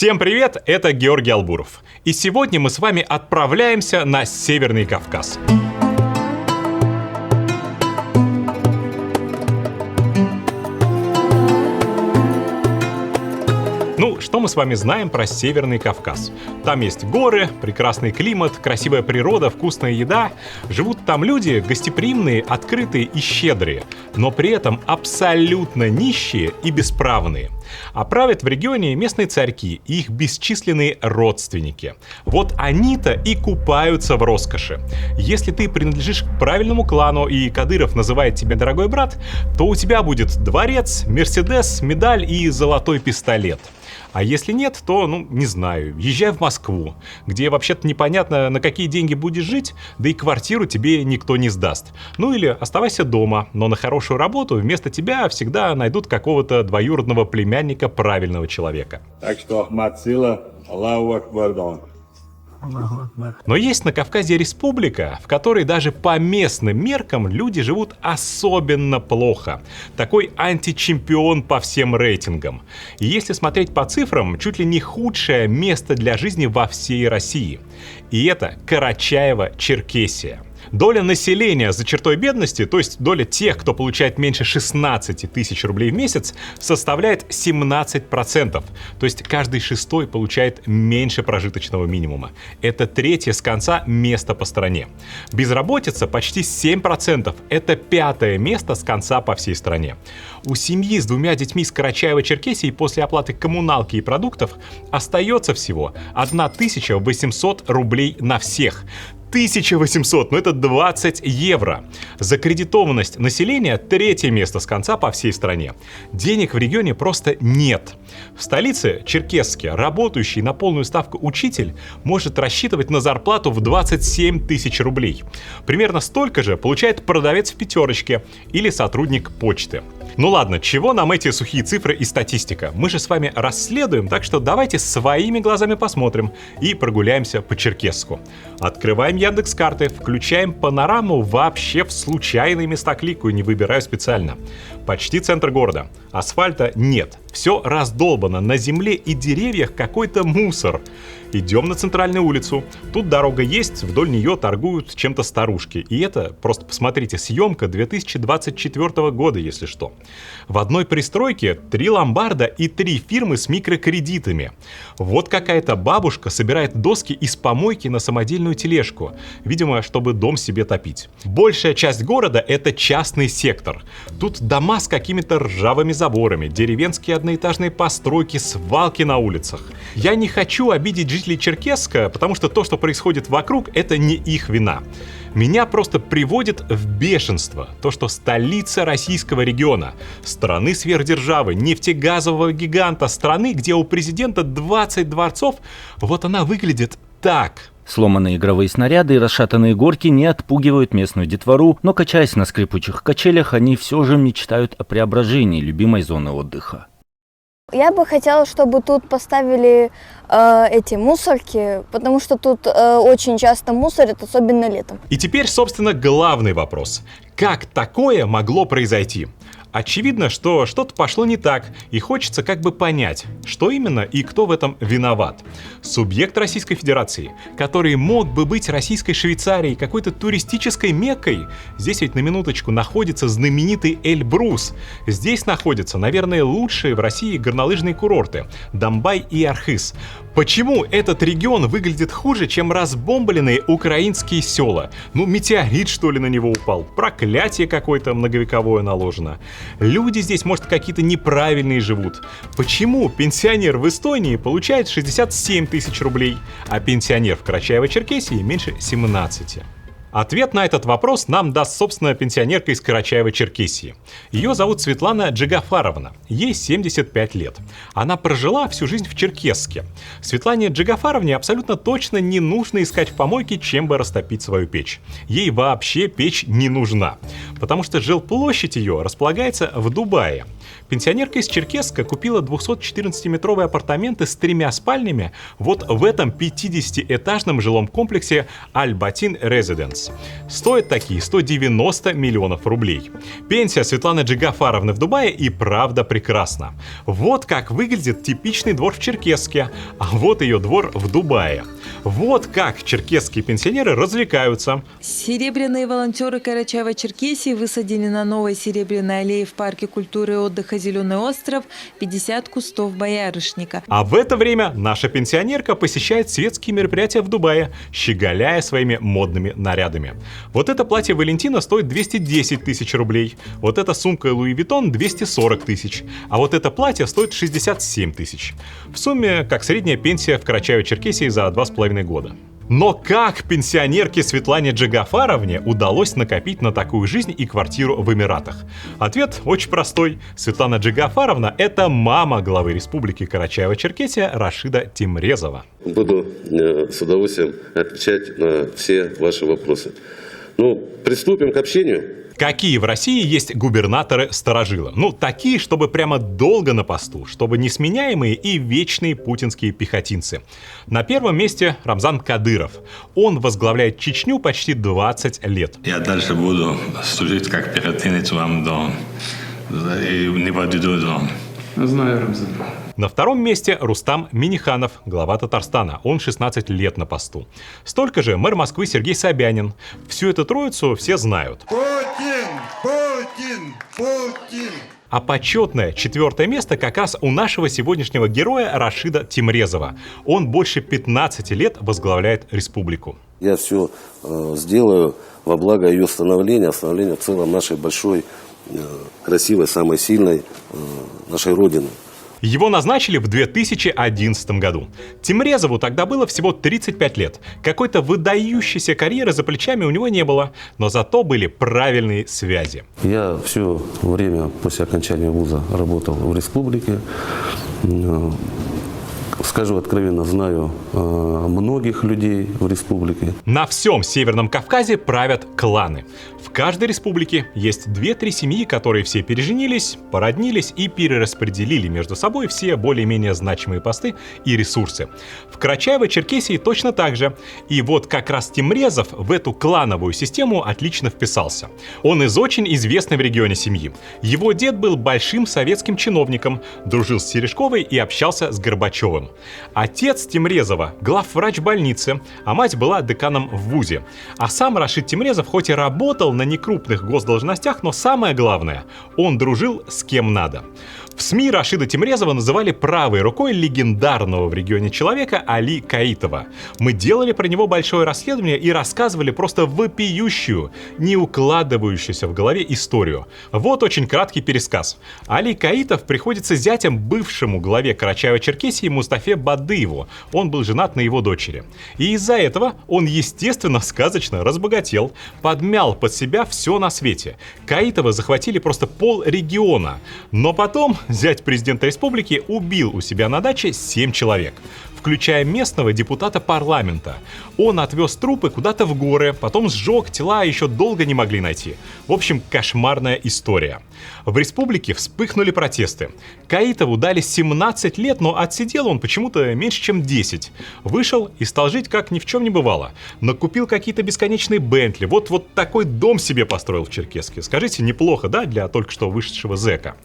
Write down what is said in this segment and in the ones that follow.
Всем привет, это Георгий Албуров. И сегодня мы с вами отправляемся на Северный Кавказ. Ну, что мы с вами знаем про Северный Кавказ? Там есть горы, прекрасный климат, красивая природа, вкусная еда. Живут там люди гостеприимные, открытые и щедрые, но при этом абсолютно нищие и бесправные. А правят в регионе местные царьки и их бесчисленные родственники. Вот они-то и купаются в роскоши. Если ты принадлежишь к правильному клану и Кадыров называет тебя дорогой брат, то у тебя будет дворец, Мерседес, медаль и золотой пистолет. А если нет, то, не знаю, езжай в Москву, где вообще-то непонятно, на какие деньги будешь жить, да и квартиру тебе никто не сдаст. Ну или оставайся дома, но на хорошую работу вместо тебя всегда найдут какого-то двоюродного племянника правильного человека. Так что Ахмад Сила, Аллаху Акбар. Но есть на Кавказе республика, в которой даже по местным меркам люди живут особенно плохо. Такой античемпион по всем рейтингам. И если смотреть по цифрам, чуть ли не худшее место для жизни во всей России. И это Карачаево-Черкесия. Доля населения за чертой бедности, то есть доля тех, кто получает меньше 16 тысяч рублей в месяц, составляет 17%. То есть каждый шестой получает меньше прожиточного минимума. Это третье с конца место по стране. Безработица почти 7%. Это пятое место с конца по всей стране. У семьи с двумя детьми с Карачаево-Черкесии после оплаты коммуналки и продуктов остается всего 1800 рублей на всех. 1800, это 20 евро. Закредитованность населения третье место с конца по всей стране. Денег в регионе просто нет. В столице Черкесске работающий на полную ставку учитель может рассчитывать на зарплату в 27 тысяч рублей. Примерно столько же получает продавец в пятерочке или сотрудник почты. Ну ладно, чего нам эти сухие цифры и статистика? Мы же с вами расследуем, так что давайте своими глазами посмотрим и прогуляемся по Черкесску. Открываем Яндекс.Карты, включаем панораму, вообще в случайные места кликаю, не выбираю специально. Почти центр города. Асфальта нет. Все раздолбано, на земле и деревьях какой-то мусор. Идем на центральную улицу. Тут дорога есть, вдоль нее торгуют чем-то старушки. И это, просто посмотрите, съемка 2024 года, если что. В одной пристройке 3 ломбарда и 3 фирмы с микрокредитами. Вот какая-то бабушка собирает доски из помойки на самодельную тележку. Видимо, чтобы дом себе топить. Большая часть города — это частный сектор. Тут дома с какими-то ржавыми заборами, деревенские одноэтажные постройки, свалки на улицах. Я не хочу обидеть жителей Черкесска, потому что то, что происходит вокруг, это не их вина. Меня просто приводит в бешенство то, что столица российского региона, страны сверхдержавы, нефтегазового гиганта, страны, где у президента 20 дворцов, вот она выглядит так. Сломанные игровые снаряды и расшатанные горки не отпугивают местную детвору, но, качаясь на скрипучих качелях, они все же мечтают о преображении любимой зоны отдыха. Я бы хотела, чтобы тут поставили эти мусорки, потому что тут очень часто мусорят, особенно летом. И теперь, собственно, главный вопрос. Как такое могло произойти? Очевидно, что что-то пошло не так, и хочется как бы понять, что именно и кто в этом виноват. Субъект Российской Федерации, который мог бы быть российской Швейцарией, какой-то туристической Меккой. Здесь ведь на минуточку находится знаменитый Эльбрус. Здесь находятся, наверное, лучшие в России горнолыжные курорты – Домбай и Архыз. Почему этот регион выглядит хуже, чем разбомбленные украинские села? Метеорит, что ли, на него упал? Проклятие какое-то многовековое наложено? Люди здесь, может, какие-то неправильные живут. Почему пенсионер в Эстонии получает 67 тысяч рублей, а пенсионер в Карачаево-Черкесии меньше 17? Ответ на этот вопрос нам даст, собственно, пенсионерка из Карачаево-Черкесии. Ее зовут Светлана Джигафаровна, ей 75 лет. Она прожила всю жизнь в Черкесске. Светлане Джигафаровне абсолютно точно не нужно искать в помойке, чем бы растопить свою печь. Ей вообще печь не нужна, потому что жилплощадь ее располагается в Дубае. Пенсионерка из Черкесска купила 214-метровые апартаменты с 3 спальнями вот в этом 50-этажном жилом комплексе Аль-Батин Резиденс. Стоят такие 190 миллионов рублей. Пенсия Светланы Джигафаровны в Дубае и правда прекрасна. Вот как выглядит типичный двор в Черкесске, а вот ее двор в Дубае. Вот как черкесские пенсионеры развлекаются. Серебряные волонтеры Карачаево-Черкесии высадили на новой серебряной аллее в парке культуры и отдыха «Зеленый остров» 50 кустов боярышника. А в это время наша пенсионерка посещает светские мероприятия в Дубае, щеголяя своими модными нарядами. Вот это платье Валентина стоит 210 тысяч рублей, вот эта сумка Луи Виттон 240 тысяч, а вот это платье стоит 67 тысяч. В сумме, как средняя пенсия в Карачаево-Черкесии за 2,5 года. Но как пенсионерке Светлане Джигафаровне удалось накопить на такую жизнь и квартиру в Эмиратах? Ответ очень простой. Светлана Джигафаровна – это мама главы Республики Карачаево-Черкесия Рашида Тимрезова. Буду с удовольствием отвечать на все ваши вопросы. Приступим к общению. Какие в России есть губернаторы-старожилы? Такие, чтобы прямо долго на посту, чтобы несменяемые и вечные путинские пехотинцы. На первом месте Рамзан Кадыров. Он возглавляет Чечню почти 20 лет. Я дальше буду служить как пехотинец вам и не подведу вам. Знаю, Рамзан. На втором месте Рустам Минниханов, глава Татарстана. Он 16 лет на посту. Столько же мэр Москвы Сергей Собянин. Всю эту троицу все знают. Путин! А почетное 4-е место как раз у нашего сегодняшнего героя Рашида Тимрезова. Он больше 15 лет возглавляет республику. Я все сделаю во благо ее становления в целом нашей большой, красивой, самой сильной нашей Родины. Его назначили в 2011 году. Тимрезову тогда было всего 35 лет. Какой-то выдающейся карьеры за плечами у него не было, но зато были правильные связи. Я все время после окончания вуза работал в республике. Скажу откровенно, знаю многих людей в республике. На всем Северном Кавказе правят кланы. В каждой республике есть 2-3 семьи, которые все переженились, породнились и перераспределили между собой все более-менее значимые посты и ресурсы. В Карачаево-Черкесии точно так же. И вот как раз Тимрезов в эту клановую систему отлично вписался. Он из очень известной в регионе семьи. Его дед был большим советским чиновником, дружил с Терешковой и общался с Горбачевым. Отец Тимрезова – главврач больницы, а мать была деканом в вузе. А сам Рашид Тимрезов хоть и работал на некрупных госдолжностях, но самое главное – он дружил с кем надо. В СМИ Рашида Тимрезова называли правой рукой легендарного в регионе человека Али Каитова. Мы делали про него большое расследование и рассказывали просто вопиющую, не укладывающуюся в голове историю. Вот очень краткий пересказ. Али Каитов приходится зятем бывшему главе Карачаево-Черкесии Мустафе Бадыеву. Он был женат на его дочери. И из-за этого он, естественно, сказочно разбогател, подмял под себя все на свете. Каитова захватили просто полрегиона. Но потом зять президента республики убил у себя на даче 7 человек, включая местного депутата парламента. Он отвез трупы куда-то в горы, потом сжег тела, еще долго не могли найти. В общем, кошмарная история. В республике вспыхнули протесты. Каитову дали 17 лет, но отсидел он почему-то меньше, чем 10. Вышел и стал жить, как ни в чем не бывало. Накупил какие-то бесконечные Бентли. Вот такой дом себе построил в Черкесске. Скажите, неплохо, да, для только что вышедшего зэка?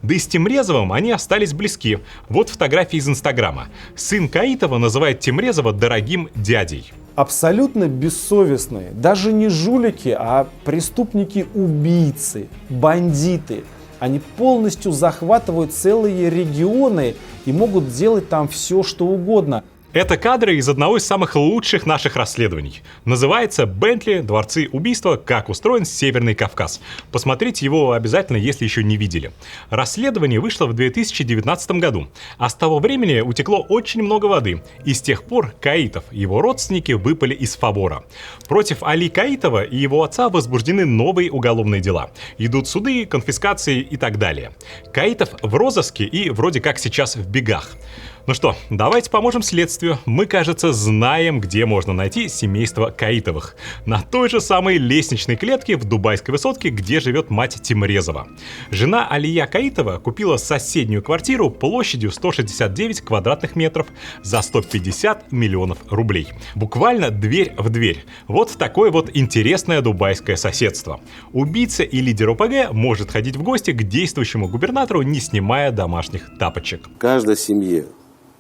Да и с Тимрезовым они остались близки. Вот фотографии из Инстаграма. Сын Каитова называет Тимрезова дорогим дядей. Абсолютно бессовестные, даже не жулики, а преступники-убийцы, бандиты. Они полностью захватывают целые регионы и могут делать там все, что угодно. Это кадры из одного из самых лучших наших расследований. Называется «Бентли. Дворцы убийства. Как устроен Северный Кавказ». Посмотрите его обязательно, если еще не видели. Расследование вышло в 2019 году, а с того времени утекло очень много воды, и с тех пор Каитов и его родственники выпали из фавора. Против Али Каитова и его отца возбуждены новые уголовные дела. Идут суды, конфискации и так далее. Каитов в розыске и вроде как сейчас в бегах. Ну что, давайте поможем следствию. Мы, кажется, знаем, где можно найти семейство Каитовых. На той же самой лестничной клетке в дубайской высотке, где живет мать Тимрезова. Жена Алия Каитова купила соседнюю квартиру площадью 169 квадратных метров за 150 миллионов рублей. Буквально дверь в дверь. Вот такое вот интересное дубайское соседство. Убийца и лидер ОПГ может ходить в гости к действующему губернатору, не снимая домашних тапочек. Каждой семье,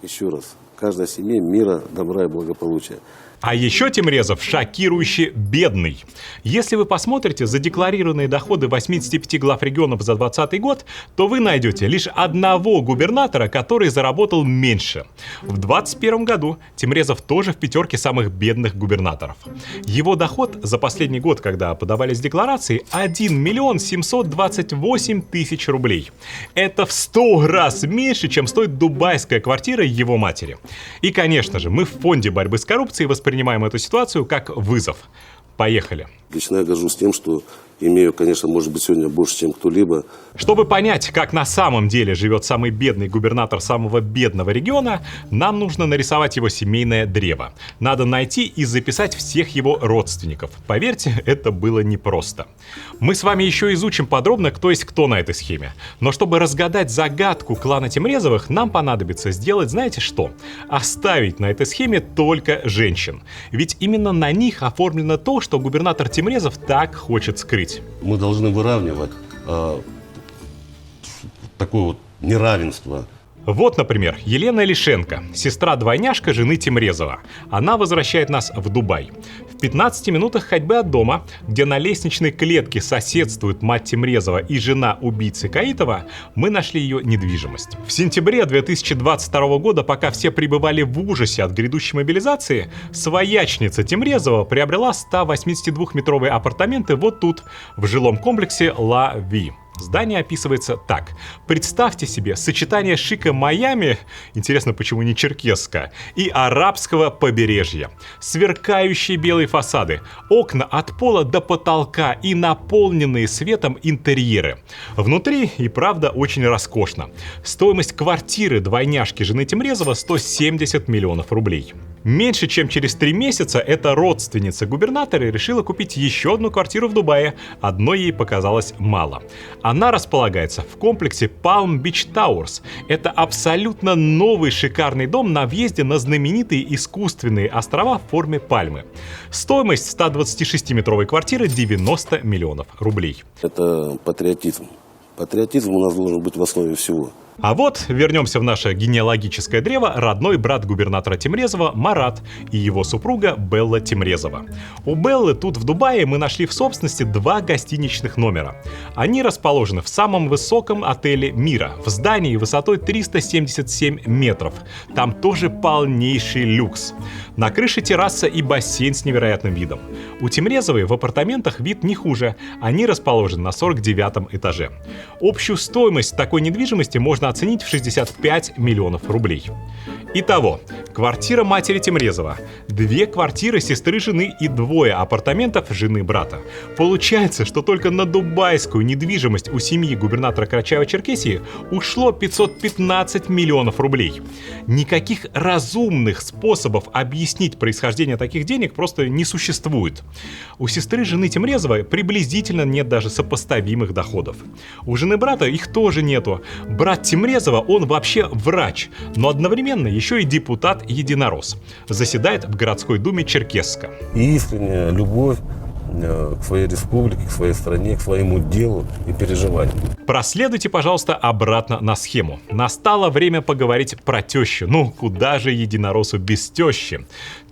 еще раз, каждой семье мира, добра и благополучия. А еще Тимрезов шокирующе бедный. Если вы посмотрите задекларированные доходы 85 глав регионов за 2020 год, то вы найдете лишь одного губернатора, который заработал меньше. В 2021 году Тимрезов тоже в пятерке самых бедных губернаторов. Его доход за последний год, когда подавались декларации, 1 миллион 728 тысяч рублей. Это в 100 раз меньше, чем стоит дубайская квартира его матери. И, конечно же, мы в фонде борьбы с коррупцией воспринимаем эту ситуацию как вызов. Поехали. Лично я горжусь тем, что имею, конечно, может быть, сегодня больше, чем кто-либо. Чтобы понять, как на самом деле живет самый бедный губернатор самого бедного региона, нам нужно нарисовать его семейное древо. Надо найти и записать всех его родственников. Поверьте, это было непросто. Мы с вами еще изучим подробно, кто есть кто на этой схеме. Но чтобы разгадать загадку клана Тимрезовых, нам понадобится сделать, знаете что? Оставить на этой схеме только женщин. Ведь именно на них оформлено то, что губернатор Тимрезов так хочет скрыть. Мы должны выравнивать такое вот неравенство. Вот, например, Елена Лишенко, сестра-двойняшка жены Тимрезова. Она возвращает нас в Дубай. В 15 минутах ходьбы от дома, где на лестничной клетке соседствуют мать Тимрезова и жена убийцы Каитова, мы нашли ее недвижимость. В сентябре 2022 года, пока все пребывали в ужасе от грядущей мобилизации, своячница Тимрезова приобрела 182-метровые апартаменты вот тут, в жилом комплексе Ла Ви. Здание описывается так. Представьте себе сочетание шика Майами, интересно, почему не черкесска, и арабского побережья. Сверкающие белые фасады, окна от пола до потолка и наполненные светом интерьеры. Внутри и правда очень роскошно. Стоимость квартиры двойняшки жены Тимрезова 170 миллионов рублей. Меньше чем через 3 месяца эта родственница губернатора решила купить еще одну квартиру в Дубае. Одной ей показалось мало. Она располагается в комплексе Palm Beach Towers. Это абсолютно новый шикарный дом на въезде на знаменитые искусственные острова в форме пальмы. Стоимость 126-метровой квартиры 90 миллионов рублей. Это патриотизм. Патриотизм у нас должен быть в основе всего. А вот вернемся в наше генеалогическое древо. Родной брат губернатора Тимрезова Марат и его супруга Белла Тимрезова. У Беллы тут в Дубае мы нашли в собственности 2 гостиничных номера. Они расположены в самом высоком отеле мира, в здании высотой 377 метров. Там тоже полнейший люкс. На крыше терраса и бассейн с невероятным видом. У Тимрезовой в апартаментах вид не хуже. Они расположены на 49 этаже. Общую стоимость такой недвижимости можно оценить в 65 миллионов рублей. Итого, квартира матери Тимрезова, 2 квартиры сестры жены и 2 апартаментов жены брата. Получается, что только на дубайскую недвижимость у семьи губернатора Карачаево-Черкесии ушло 515 миллионов рублей. Никаких разумных способов объяснить происхождение таких денег просто не существует. У сестры жены Тимрезова приблизительно нет даже сопоставимых доходов. У жены брата их тоже нету. Брат Тимрезова, он вообще врач, но одновременно еще и депутат-единорос. Заседает в городской думе Черкесска. И искренняя любовь к своей республике, к своей стране, к своему делу и переживаниям. Проследуйте, пожалуйста, обратно на схему. Настало время поговорить про тещу. Ну, куда же единоросу без тещи?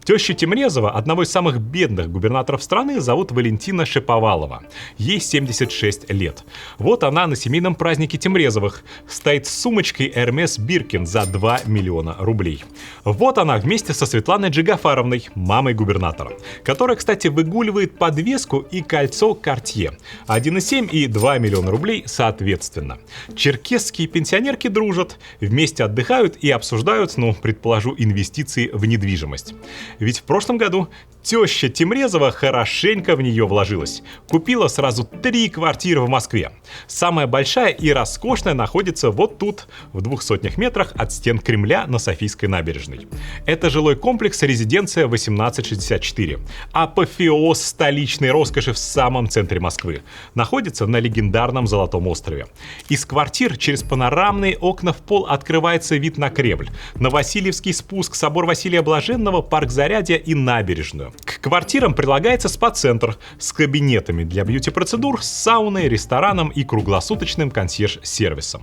Тещу Тимрезова, одного из самых бедных губернаторов страны, зовут Валентина Шиповалова. Ей 76 лет. Вот она на семейном празднике Тимрезовых. Стоит с сумочкой Hermes Birkin за 2 миллиона рублей. Вот она вместе со Светланой Джигафаровной, мамой губернатора, которая, кстати, выгуливает подвеску и кольцо Cartier. 1,7 и 2 миллиона рублей соответственно. Черкесские пенсионерки дружат, вместе отдыхают и обсуждают, предположу, инвестиции в недвижимость. Ведь в прошлом году теща Темрезова хорошенько в нее вложилась. Купила сразу 3 квартиры в Москве. Самая большая и роскошная находится вот тут, в 200 метрах от стен Кремля на Софийской набережной. Это жилой комплекс «Резиденция 1864». Апофеоз столичной роскоши в самом центре Москвы. Находится на легендарном Золотом острове. Из квартир через панорамные окна в пол открывается вид на Кремль, на Васильевский спуск, собор Василия Блаженного, парк Зарядье и набережную. К квартирам прилагается спа-центр с кабинетами для бьюти-процедур, с сауной, рестораном и круглосуточным консьерж-сервисом.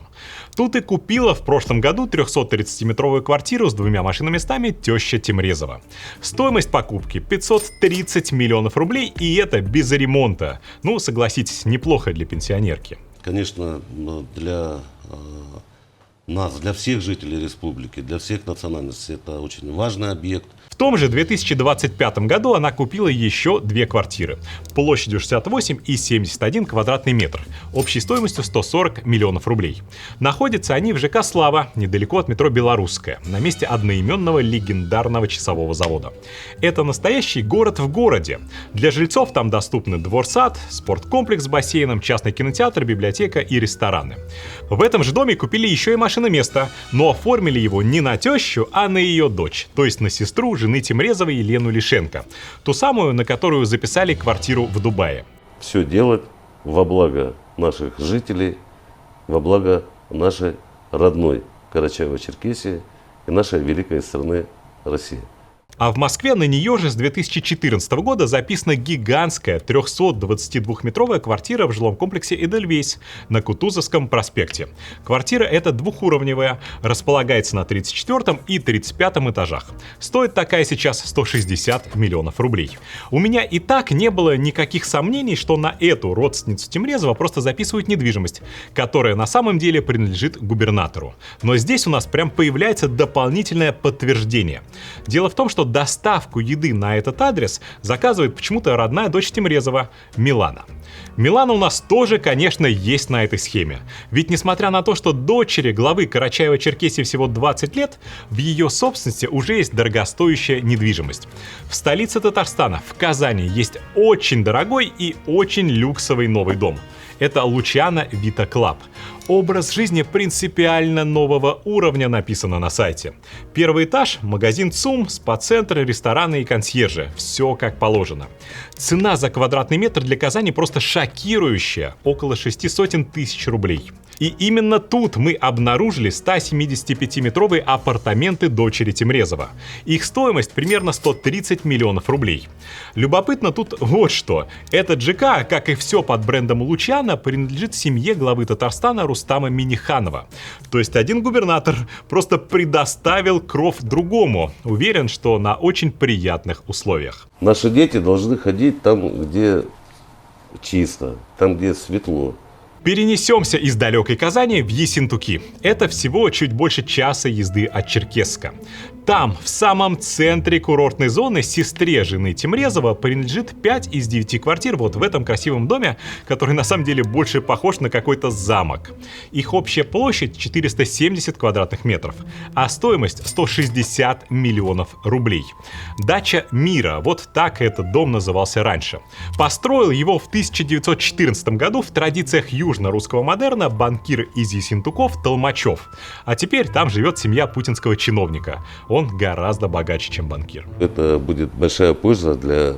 Тут и купила в прошлом году 330-метровую квартиру с 2 машиноместами теща Темрезова. Стоимость покупки 530 миллионов рублей, и это без ремонта. Ну, согласитесь, неплохо для пенсионерки. Конечно, для нас, для всех жителей республики, для всех национальностей это очень важный объект. В том же 2025 году она купила еще 2 квартиры площадью 68 и 71 квадратный метр, общей стоимостью 140 миллионов рублей. Находятся они в ЖК «Слава», недалеко от метро «Белорусская», на месте одноименного легендарного часового завода. Это настоящий город в городе. Для жильцов там доступны двор-сад, спорткомплекс с бассейном, частный кинотеатр, библиотека и рестораны. В этом же доме купили еще и машиноместо, но оформили его не на тещу, а на ее дочь, то есть на сестру жены Темрезовой Елену Лишенко, ту самую, на которую записали квартиру в Дубае. Все делать во благо наших жителей, во благо нашей родной Карачаево-Черкесии и нашей великой страны России. А в Москве на нее же с 2014 года записана гигантская 322-метровая квартира в жилом комплексе «Эдельвейс» на Кутузовском проспекте. Квартира эта двухуровневая, располагается на 34 и 35 этажах. Стоит такая сейчас 160 миллионов рублей. У меня и так не было никаких сомнений, что на эту родственницу Темрезова просто записывают недвижимость, которая на самом деле принадлежит губернатору. Но здесь у нас прям появляется дополнительное подтверждение. Дело в том, что доставку еды на этот адрес заказывает почему-то родная дочь Темрезова, Милана. Милана у нас тоже, конечно, есть на этой схеме. Ведь несмотря на то, что дочери главы Карачаево-Черкесии всего 20 лет, в ее собственности уже есть дорогостоящая недвижимость. В столице Татарстана, в Казани, есть очень дорогой и очень люксовый новый дом. Это Лучано Вита Клаб. Образ жизни принципиально нового уровня написано на сайте. Первый этаж – магазин ЦУМ, спа-центр, рестораны и консьержи. Все как положено. Цена за квадратный метр для Казани просто шокирующая – около 600 тысяч рублей. И именно тут мы обнаружили 175-метровые апартаменты дочери Темрезова. Их стоимость примерно 130 миллионов рублей. Любопытно тут вот что. Этот ЖК, как и все под брендом Лучано, принадлежит семье главы Татарстана Рустама Минниханова. То есть один губернатор просто предоставил кров другому. Уверен, что на очень приятных условиях. Наши дети должны ходить там, где чисто, там, где светло. Перенесемся из далекой Казани в Ессентуки. Это всего чуть больше часа езды от Черкесска. Там, в самом центре курортной зоны, сестре жены Темрезова принадлежит 5 из 9 квартир вот в этом красивом доме, который на самом деле больше похож на какой-то замок. Их общая площадь 470 квадратных метров, а стоимость 160 миллионов рублей. Дача мира, вот так этот дом назывался раньше. Построил его в 1914 году в традициях южно-русского модерна банкир из Ессентуков Толмачев. А теперь там живет семья путинского чиновника. Он гораздо богаче, чем банкир. Это будет большая польза для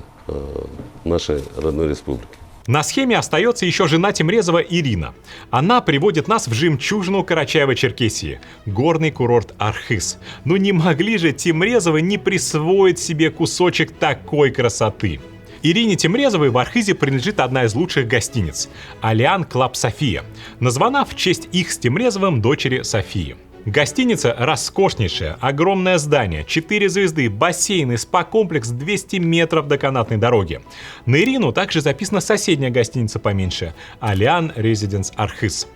нашей родной республики. На схеме остается еще жена Темрезова Ирина. Она приводит нас в жемчужину Карачаево-Черкесии – горный курорт Архыз. Ну не могли же Темрезовы не присвоить себе кусочек такой красоты. Ирине Темрезовой в Архызе принадлежит одна из лучших гостиниц – Алиан Клаб София, названа в честь их с Темрезовым дочери Софии. Гостиница роскошнейшая, огромное здание, 4 звезды, бассейн и спа-комплекс 200 метров до канатной дороги. На Ирину также записана соседняя гостиница поменьше – Алиан Резиденс Архыз.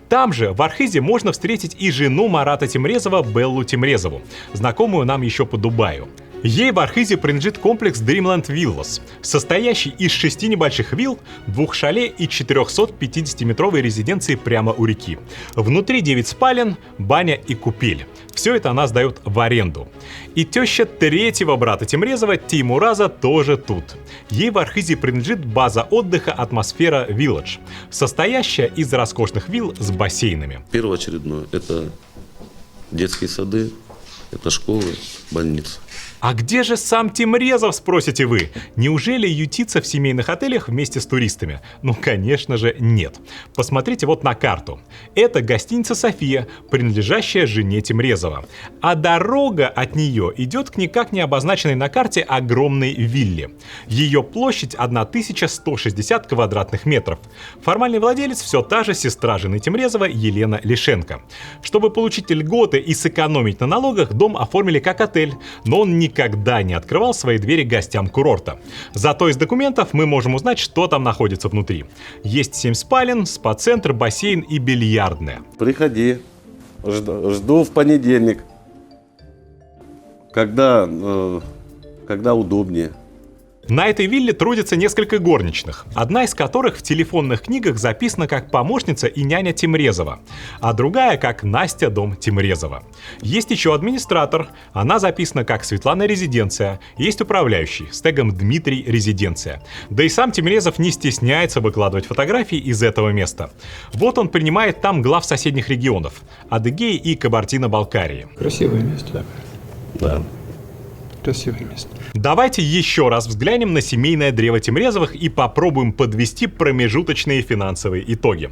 Там же, в Архызе, можно встретить и жену Марата Темрезова Беллу Темрезову, знакомую нам еще по Дубаю. Ей в Архизе принадлежит комплекс Dreamland Villas, состоящий из 6 небольших вилл, 2 шале и 450-метровой резиденции прямо у реки. Внутри 9 спален, баня и купель. Все это она сдает в аренду. И теща третьего брата Темрезова, Теймураза, тоже тут. Ей в Архизе принадлежит база отдыха «Атмосфера Village», состоящая из роскошных вилл с бассейнами. Первоочередное – это детские сады, это школы, больницы. А где же сам Темрезов, спросите вы? Неужели ютится в семейных отелях вместе с туристами? Ну, конечно же, нет. Посмотрите вот на карту. Это гостиница «София», принадлежащая жене Темрезова. А дорога от нее идет к никак не обозначенной на карте огромной вилле. Ее площадь 1160 квадратных метров. Формальный владелец все та же сестра жены Темрезова Елена Лишенко. Чтобы получить льготы и сэкономить на налогах, дом оформили как отель, но он никогда не открывал свои двери гостям курорта. Зато из документов мы можем узнать, что там находится внутри. Есть 7 спален, спа-центр, бассейн и бильярдная. Приходи, жду в понедельник, когда удобнее. На этой вилле трудится несколько горничных, одна из которых в телефонных книгах записана как помощница и няня Темрезова, а другая как Настя, дом Темрезова. Есть еще администратор, она записана как Светлана Резиденция, есть управляющий с тегом Дмитрий Резиденция. Да и сам Темрезов не стесняется выкладывать фотографии из этого места. Вот он принимает там глав соседних регионов – Адыгеи и Кабардино-Балкарии. Красивое место. Да. Красивое место. Давайте еще раз взглянем на семейное древо Темрезовых и попробуем подвести промежуточные финансовые итоги.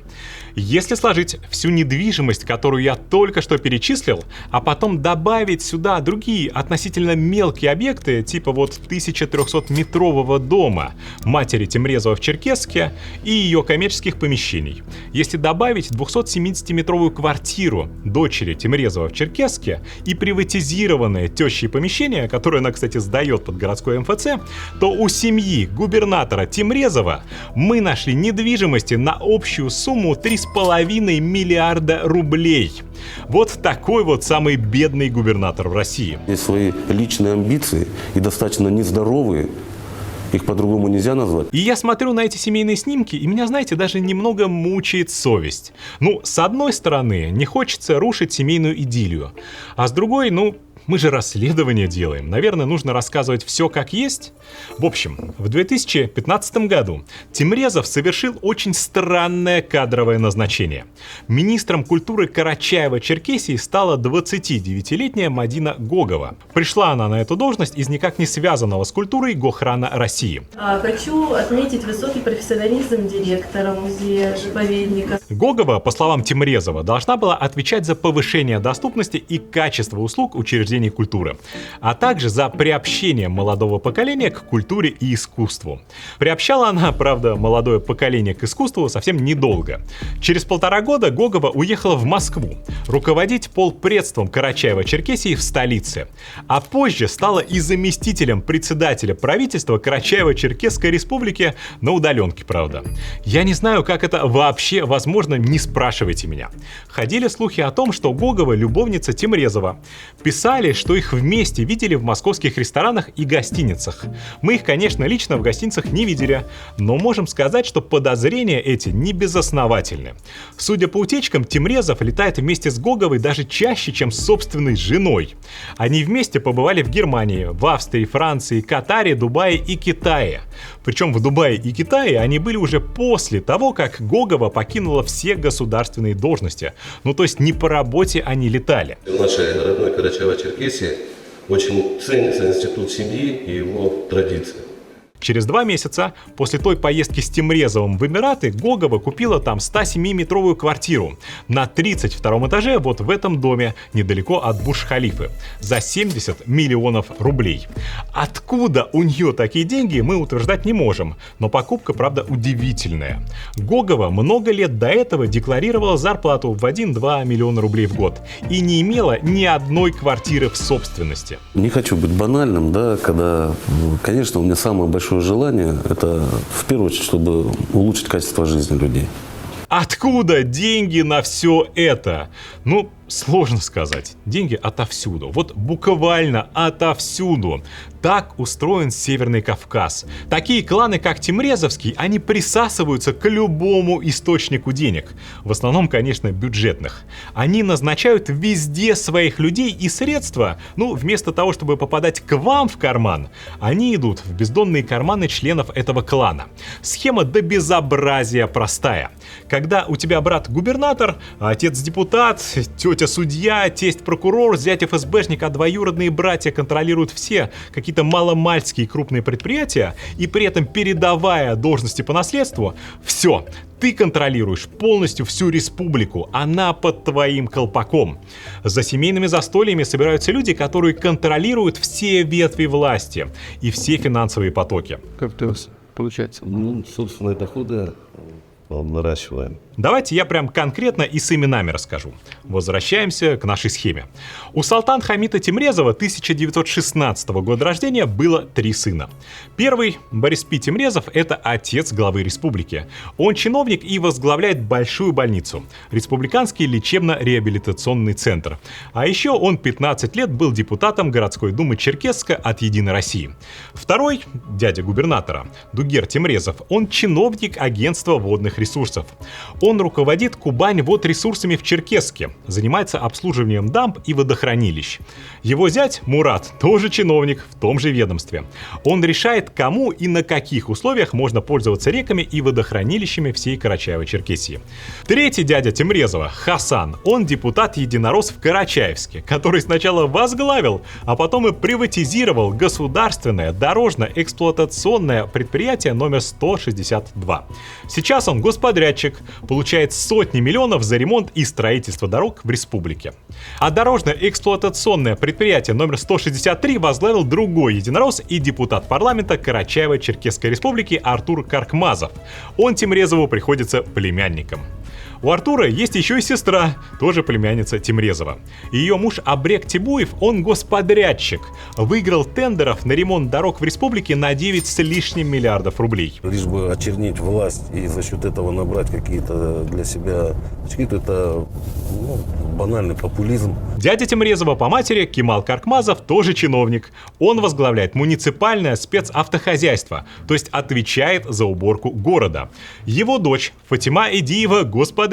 Если сложить всю недвижимость, которую я только что перечислил, а потом добавить сюда другие относительно мелкие объекты, типа вот 1300-метрового дома матери Темрезова в Черкесске и ее коммерческих помещений. Если добавить 270-метровую квартиру дочери Темрезова в Черкесске и приватизированное тещей помещение, которое она, кстати, сдает под городской МФЦ, то у семьи губернатора Темрезова мы нашли недвижимости на общую сумму 3,5 миллиарда рублей. Вот такой вот самый бедный губернатор в России. Есть свои личные амбиции и достаточно нездоровые. Их по-другому нельзя назвать. И я смотрю на эти семейные снимки, и меня, знаете, даже немного мучает совесть. Ну, с одной стороны, не хочется рушить семейную идиллию, а с другой, мы же расследование делаем. Наверное, нужно рассказывать все как есть. В общем, в 2015 году Темрезов совершил очень странное кадровое назначение. Министром культуры Карачаева-Черкесии стала 29-летняя Мадина Гогова. Пришла она на эту должность из никак не связанного с культурой Гохрана России. Хочу отметить высокий профессионализм директора музея-заповедника. Гогова, по словам Темрезова, должна была отвечать за повышение доступности и качества услуг учреждений культуры, а также за приобщение молодого поколения к культуре и искусству. Приобщала она, правда, молодое поколение к искусству совсем недолго. Через 1,5 года Гогова уехала в Москву руководить полпредством Карачаева-Черкесии в столице, а позже стала и заместителем председателя правительства Карачаево-Черкесской республики на удаленке, правда. Я не знаю, как это вообще возможно, не спрашивайте меня. Ходили слухи о том, что Гогова любовница Темрезова. Писали, что их вместе видели в московских ресторанах и гостиницах. Мы их, конечно, лично в гостиницах не видели, но можем сказать, что подозрения эти не безосновательны. Судя по утечкам, Темрезов летает вместе с Гоговой даже чаще, чем с собственной женой. Они вместе побывали в Германии, в Австрии, Франции, Катаре, Дубае и Китае. Причем в Дубае и Китае они были уже после того, как Гогова покинула все государственные должности. То есть не по работе они летали. В нашей родной Карачаево-Черкесии очень ценится институт семьи и его традиции. Через 2 месяца после той поездки с Темрезовым в Эмираты Гогова купила там 107-метровую квартиру на 32-м этаже вот в этом доме, недалеко от Бурдж-Халифы, за 70 миллионов рублей. Откуда у нее такие деньги, мы утверждать не можем, но покупка, правда, удивительная. Гогова много лет до этого декларировала зарплату в 1-2 миллиона рублей в год и не имела ни одной квартиры в собственности. Не хочу быть банальным, когда, конечно, у меня самое большое желание – это в первую очередь, чтобы улучшить качество жизни людей. Откуда деньги на все это? Сложно сказать. Деньги отовсюду. Вот буквально отовсюду. Так устроен Северный Кавказ. Такие кланы, как Тимрезовский, они присасываются к любому источнику денег. В основном, конечно, бюджетных. Они назначают везде своих людей и средства. Вместо того, чтобы попадать к вам в карман, они идут в бездонные карманы членов этого клана. Схема до безобразия простая. Когда у тебя брат губернатор, отец депутат, тетя судья, тесть прокурор, зять ФСБшник, а двоюродные братья контролируют все какие-то маломальские крупные предприятия, и при этом передавая должности по наследству, все, ты контролируешь полностью всю республику, она под твоим колпаком. За семейными застольями собираются люди, которые контролируют все ветви власти и все финансовые потоки. Как у вас получается? Собственные доходы наращиваем. Давайте я прям конкретно и с именами расскажу. Возвращаемся к нашей схеме. У Салтан Хамита Тимрезова 1916 года рождения было 3 сына. Первый, Борис Пи Тимрезов, это отец главы республики. Он чиновник и возглавляет большую больницу, Республиканский лечебно-реабилитационный центр. А еще он 15 лет был депутатом городской думы Черкесска от Единой России. Второй, дядя губернатора, Дугер Тимрезов, он чиновник агентства водных ресурсов. Он руководит Кубань-Водресурсами в Черкесске, занимается обслуживанием дамб и водохранилищ. Его зять Мурат тоже чиновник в том же ведомстве. Он решает, кому и на каких условиях можно пользоваться реками и водохранилищами всей Карачаево-Черкесии. Третий дядя Тимрезова, Хасан, он депутат-единорос в Карачаевске, который сначала возглавил, а потом и приватизировал государственное дорожно-эксплуатационное предприятие номер 162. Сейчас он господрядчик, получает сотни миллионов за ремонт и строительство дорог в республике. А дорожно-эксплуатационное предприятие номер 163 возглавил другой единорос и депутат парламента Карачаево-Черкесской республики Артур Каркмазов. Он Тимрезову приходится племянником. У Артура есть еще и сестра, тоже племянница Тимрезова. Ее муж Абрек Тибуев, он господрядчик. Выиграл тендеров на ремонт дорог в республике на 9 с лишним миллиардов рублей. Лишь бы очернить власть и за счет этого набрать какие-то для себя очки, это банальный популизм. Дядя Тимрезова по матери, Кемал Каркмазов, тоже чиновник. Он возглавляет муниципальное спецавтохозяйство, то есть отвечает за уборку города. Его дочь Фатима Эдиева, господрядчик,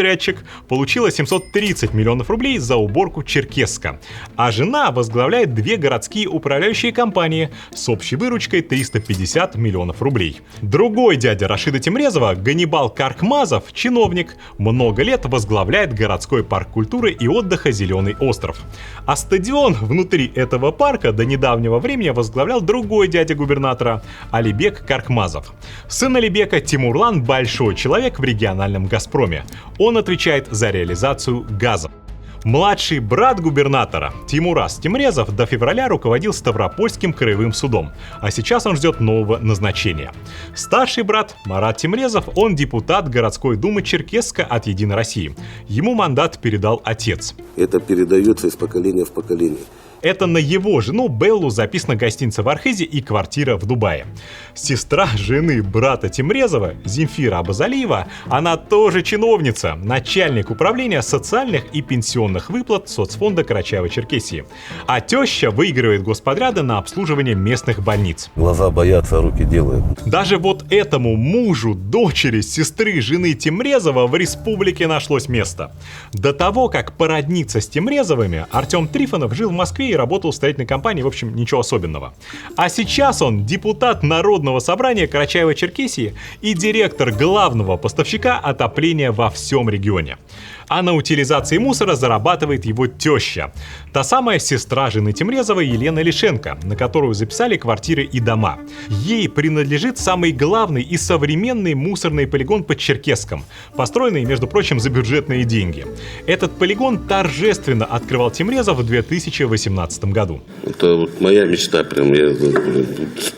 получила 730 миллионов рублей за уборку Черкесска. А жена возглавляет 2 городские управляющие компании с общей выручкой 350 миллионов рублей. Другой дядя Рашида Тимрезова, Ганнибал Каркмазов, чиновник, много лет возглавляет городской парк культуры и отдыха «Зеленый остров». А стадион внутри этого парка до недавнего времени возглавлял другой дядя губернатора, Алибек Каркмазов. Сын Алибека, Тимурлан, большой человек в региональном «Газпроме». Он отвечает за реализацию газа. Младший брат губернатора, Тимурас Тимрезов, до февраля руководил Ставропольским краевым судом, а сейчас он ждет нового назначения. Старший брат, Марат Тимрезов, он депутат городской думы Черкесска от Единой России. Ему мандат передал отец. Это передается из поколения в поколение. Это на его жену Беллу записана гостиница в Архизе и квартира в Дубае. Сестра жены брата Тимрезова, Земфира Абазалиева, она тоже чиновница, начальник управления социальных и пенсионных выплат соцфонда Карачаево-Черкесии. А теща выигрывает господряды на обслуживание местных больниц. Глаза боятся, руки делают. Даже вот этому мужу, дочери, сестры жены Тимрезова в республике нашлось место. До того, как породниться с Тимрезовыми, Артем Трифонов жил в Москве и работал в строительной компании, в общем, ничего особенного. А сейчас он депутат Народного собрания Карачаево-Черкесии и директор главного поставщика отопления во всем регионе. А на утилизации мусора зарабатывает его теща. Та самая сестра жены Тимрезова Елена Лишенко, на которую записали квартиры и дома. Ей принадлежит самый главный и современный мусорный полигон под Черкесском, построенный, между прочим, за бюджетные деньги. Этот полигон торжественно открывал Тимрезов в 2018 году. Это вот моя мечта, прям я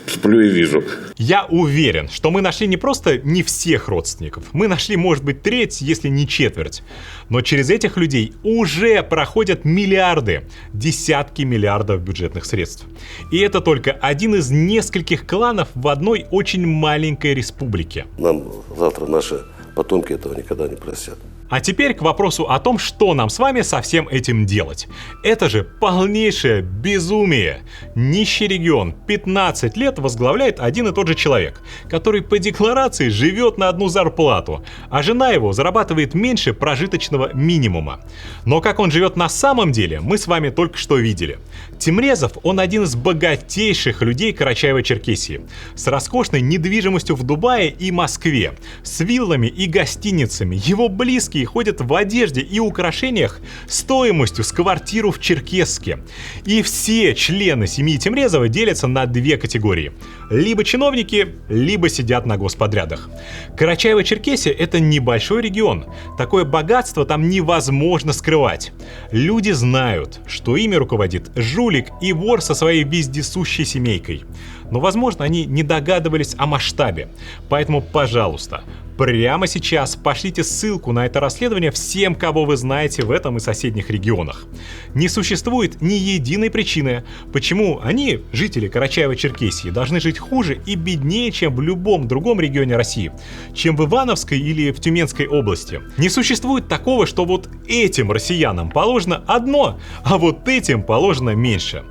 сплю и вижу. Я уверен, что мы нашли не просто не всех родственников, мы нашли, может быть, треть, если не четверть. Но через этих людей уже проходят миллиарды, десятки миллиардов бюджетных средств. И это только один из нескольких кланов в одной очень маленькой республике. Нам завтра наши потомки этого никогда не простят. А теперь к вопросу о том, что нам с вами со всем этим делать. Это же полнейшее безумие. Нищий регион 15 лет возглавляет один и тот же человек, который по декларации живет на одну зарплату, а жена его зарабатывает меньше прожиточного минимума. Но как он живет на самом деле, мы с вами только что видели. Тимрезов, он один из богатейших людей Карачаево-Черкесии, с роскошной недвижимостью в Дубае и Москве, с виллами и гостиницами. Его близкие ходят в одежде и украшениях стоимостью с квартиру в Черкесске. И все члены семьи Тимрезова делятся на две категории. Либо чиновники, либо сидят на господрядах. Карачаево-Черкесия — это небольшой регион. Такое богатство там невозможно скрывать. Люди знают, что ими руководит жулик и вор со своей вездесущей семейкой. Но, возможно, они не догадывались о масштабе. Поэтому, пожалуйста, прямо сейчас пошлите ссылку на это расследование всем, кого вы знаете в этом и соседних регионах. Не существует ни единой причины, почему они, жители Карачаево-Черкесии, должны жить хуже и беднее, чем в любом другом регионе России, чем в Ивановской или в Тюменской области. Не существует такого, что вот этим россиянам положено одно, а вот этим положено меньше.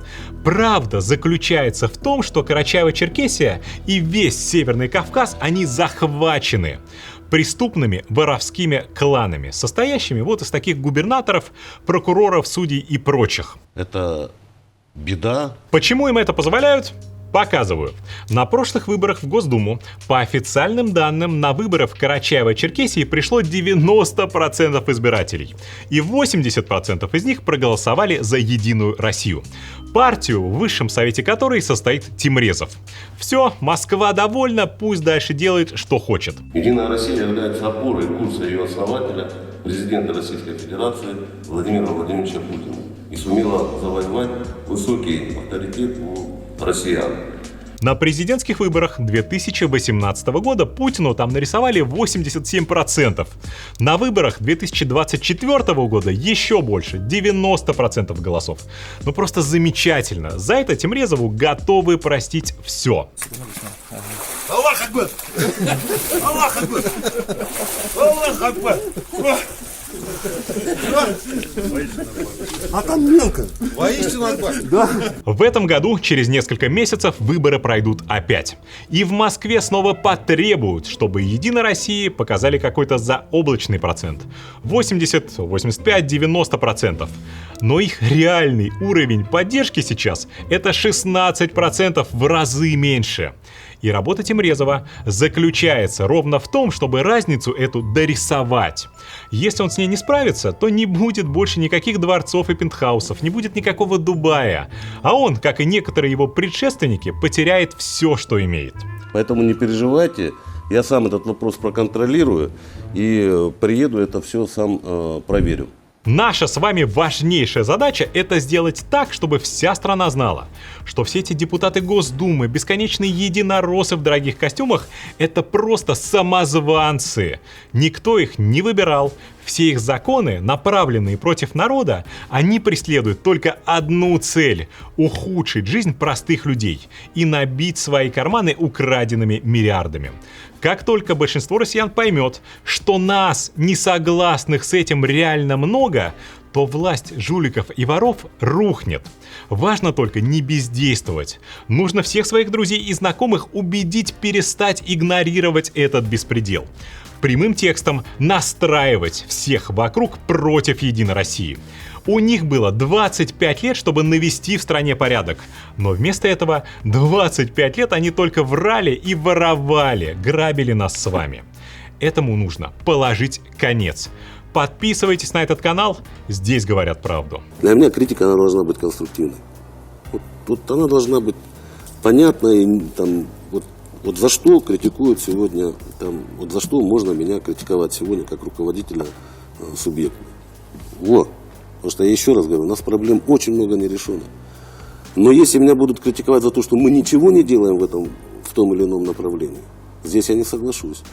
Правда заключается в том, что Карачаево-Черкесия и весь Северный Кавказ, они захвачены преступными воровскими кланами, состоящими вот из таких губернаторов, прокуроров, судей и прочих. Это беда. Почему им это позволяют? Показываю. На прошлых выборах в Госдуму, по официальным данным, на выборы в Карачаево-Черкесии пришло 90% избирателей. И 80% из них проголосовали за Единую Россию. Партию, в высшем совете которой состоит Тимрезов. Все, Москва довольна, пусть дальше делает, что хочет. Единая Россия является опорой курса ее основателя, президента Российской Федерации Владимира Владимировича Путина. И сумела завоевать высокий авторитет у россиян. На президентских выборах 2018 года Путину там нарисовали 87%. На выборах 2024 года еще больше, 90% голосов. Ну просто замечательно. За это Тимрезову готовы простить все. Аллах Акбар! Аллах Акбар! Аллах Акбар! А там мелко. Воистину Акбар. Да. В этом году, через несколько месяцев, выборы пройдут опять. И в Москве снова потребуют, чтобы Единой России показали какой-то заоблачный процент. 80, 85, 90%. Но их реальный уровень поддержки сейчас — это 16%, в разы меньше. И работа Тимрезова заключается ровно в том, чтобы разницу эту дорисовать. Если он с ней не справится, то не будет больше никаких дворцов и пентхаусов, не будет никакого Дубая. А он, как и некоторые его предшественники, потеряет все, что имеет. Поэтому не переживайте, я сам этот вопрос проконтролирую и приеду, это все сам проверю. Наша с вами важнейшая задача — это сделать так, чтобы вся страна знала, что все эти депутаты Госдумы, бесконечные единороссы в дорогих костюмах — это просто самозванцы. Никто их не выбирал. Все их законы, направленные против народа, они преследуют только одну цель — ухудшить жизнь простых людей и набить свои карманы украденными миллиардами. Как только большинство россиян поймет, что нас, несогласных с этим, реально много, то власть жуликов и воров рухнет. Важно только не бездействовать. Нужно всех своих друзей и знакомых убедить перестать игнорировать этот беспредел. Прямым текстом настраивать всех вокруг против Единой России. У них было 25 лет, чтобы навести в стране порядок. Но вместо этого 25 лет они только врали и воровали, грабили нас с вами. Этому нужно положить конец. Подписывайтесь на этот канал, здесь говорят правду. Для меня критика, она должна быть конструктивной. Вот она должна быть понятной. Там, вот за что критикуют сегодня, там, вот за что можно меня критиковать сегодня как руководителя субъекта. Вот. Потому что я еще раз говорю, у нас проблем очень много не решено. Но если меня будут критиковать за то, что мы ничего не делаем в том или ином направлении, здесь я не соглашусь.